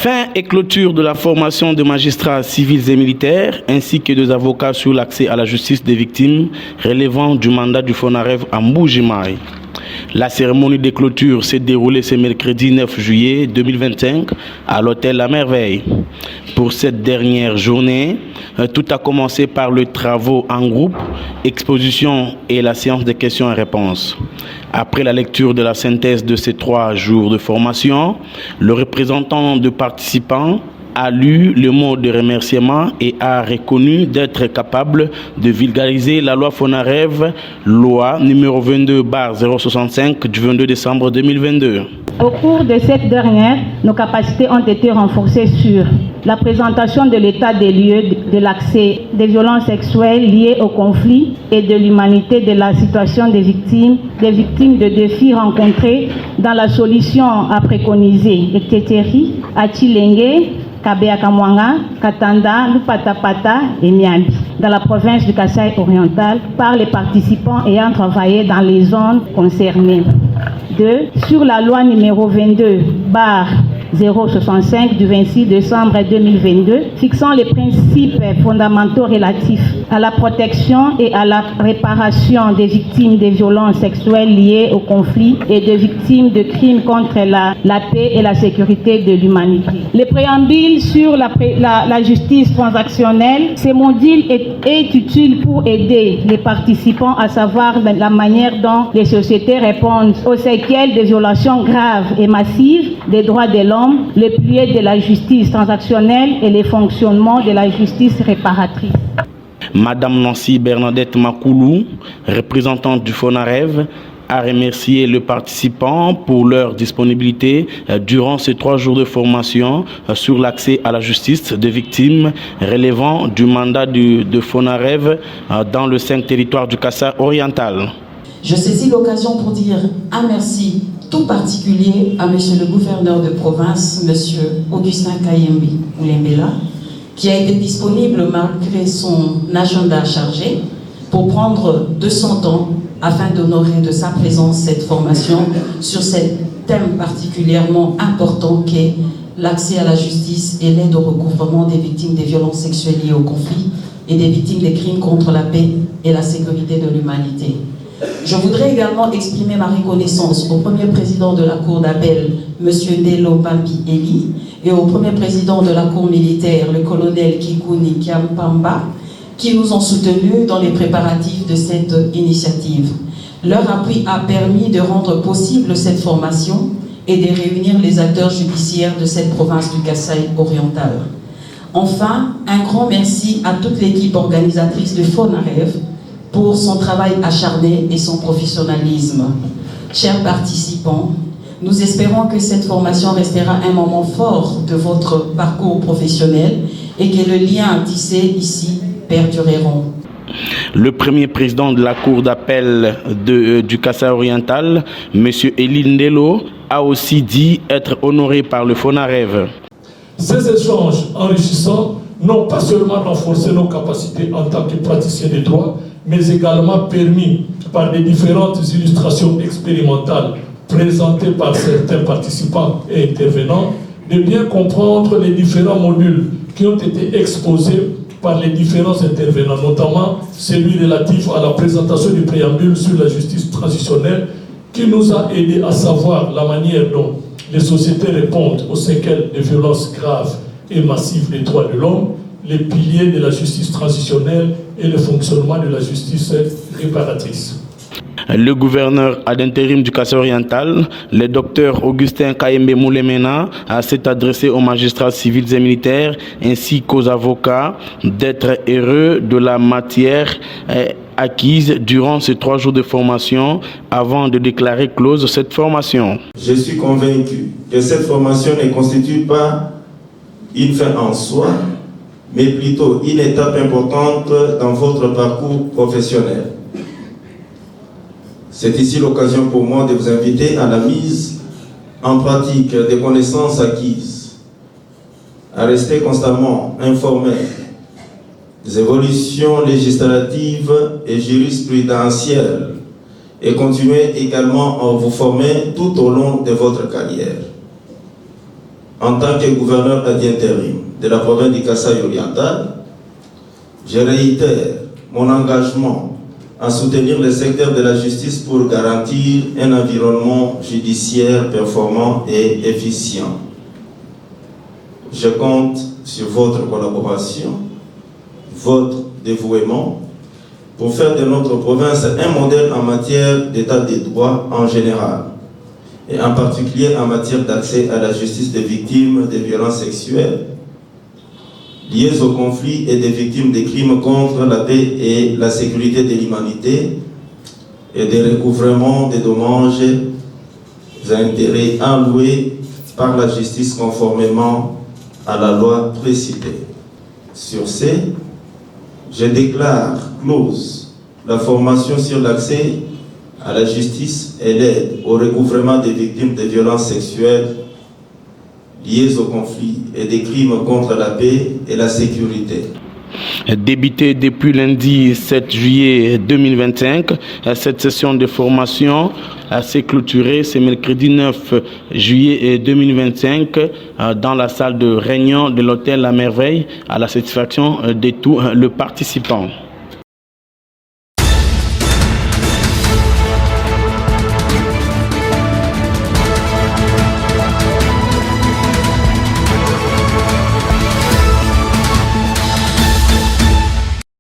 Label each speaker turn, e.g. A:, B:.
A: Fin et clôture de la formation de magistrats civils et militaires ainsi que des avocats sur l'accès à la justice des victimes relevant du mandat du FONAREV à Mbuji-Mayi. La cérémonie de clôture s'est déroulée ce mercredi 9 juillet 2025 à l'hôtel La Merveille. Pour cette dernière journée, tout a commencé par les travaux en groupe, exposition et la séance de questions et réponses. Après la lecture de la synthèse de ces 3 jours de formation, le représentant de participants a lu le mot de remerciement et a reconnu d'être capable de vulgariser la loi FONAREV, loi numéro 22/065 du 22 décembre 2022.
B: Au cours de cette dernière, nos capacités ont été renforcées sur la présentation de l'état des lieux de l'accès des violences sexuelles liées au conflit et de l'humanité de la situation des victimes de défis rencontrés dans la solution à préconiser Eteteri, Achilenge, Kabea-Kamwanga, Katanda, Lupatapata et Miambi, dans la province du Kasaï oriental, par les participants ayant travaillé dans les zones concernées. 2. Sur la loi numéro 22/065 du 26 décembre 2022, fixant les principes fondamentaux relatifs à la protection et à la réparation des victimes des violences sexuelles liées au conflit et des victimes de crimes contre la paix et la sécurité de l'humanité. Le préambule sur la justice transactionnelle, ce module est utile pour aider les participants à savoir la manière dont les sociétés répondent aux séquelles de violations graves et massives des droits de l'homme, les piliers de la justice transactionnelle et les fonctionnements de la justice réparatrice.
A: Madame Nancy Bernadette Makoulou, représentante du FONAREV, a remercié les participants pour leur disponibilité durant ces 3 jours de formation sur l'accès à la justice des victimes relevant du mandat de FONAREV dans le 5 territoires du Kasaï oriental.
C: Je saisis l'occasion pour dire un merci tout particulier à Monsieur le gouverneur de province, Monsieur Augustin Kayembe Oulembela, qui a été disponible malgré son agenda chargé pour prendre de son temps afin d'honorer de sa présence cette formation sur ce thème particulièrement important qu'est l'accès à la justice et l'aide au recouvrement des victimes des violences sexuelles liées au conflit et des victimes des crimes contre la paix et la sécurité de l'humanité. Je voudrais également exprimer ma reconnaissance au premier président de la Cour d'appel, M. Ndelo Bambi Eli, et au premier président de la Cour militaire, le colonel Kikuni Kiampamba, qui nous ont soutenus dans les préparatifs de cette initiative. Leur appui a permis de rendre possible cette formation et de réunir les acteurs judiciaires de cette province du Kasaï oriental. Enfin, un grand merci à toute l'équipe organisatrice de FONAREV pour son travail acharné et son professionnalisme. Chers participants, nous espérons que cette formation restera un moment fort de votre parcours professionnel et que le lien tissé ici perdureront.
A: Le premier président de la Cour d'appel du Kasaï oriental, M. Eli Ndelo, a aussi dit être honoré par le FONAREV.
D: Ces échanges enrichissants n'ont pas seulement renforcé nos capacités en tant que praticiens des droits, mais également permis par les différentes illustrations expérimentales présentées par certains participants et intervenants, de bien comprendre les différents modules qui ont été exposés par les différents intervenants, notamment celui relatif à la présentation du préambule sur la justice transitionnelle, qui nous a aidé à savoir la manière dont les sociétés répondent aux séquelles de violences graves et massives des droits de l'homme, les piliers de la justice transitionnelle et le fonctionnement de la justice réparatrice.
A: Le gouverneur ad intérim du Kasaï oriental, le docteur Augustin Kayembe Oulembela, s'est adressé aux magistrats civils et militaires ainsi qu'aux avocats d'être heureux de la matière acquise durant ces 3 jours de formation avant de déclarer close cette formation.
E: Je suis convaincu que cette formation ne constitue pas une fin en soi, mais plutôt une étape importante dans votre parcours professionnel. C'est ici l'occasion pour moi de vous inviter à la mise en pratique des connaissances acquises, à rester constamment informé des évolutions législatives et jurisprudentielles et continuer également à vous former tout au long de votre carrière. en tant que gouverneur d'intérim de la province du Kasaï oriental, je réitère mon engagement à soutenir le secteur de la justice pour garantir un environnement judiciaire performant et efficient. Je compte sur votre collaboration, votre dévouement pour faire de notre province un modèle en matière d'état des droits en général et en particulier en matière d'accès à la justice des victimes de violences sexuelles liées au conflit et des victimes des crimes contre la paix et la sécurité de l'humanité et des recouvrements des dommages et intérêts alloués par la justice conformément à la loi précitée. Sur ce, je déclare close la formation sur l'accès à la justice et l'aide au recouvrement des victimes de violences sexuelles liées au conflit et des crimes contre la paix et la sécurité.
A: Débutée depuis lundi 7 juillet 2025, cette session de formation s'est clôturée ce mercredi 9 juillet 2025 dans la salle de réunion de l'hôtel La Merveille à la satisfaction de tous les participants.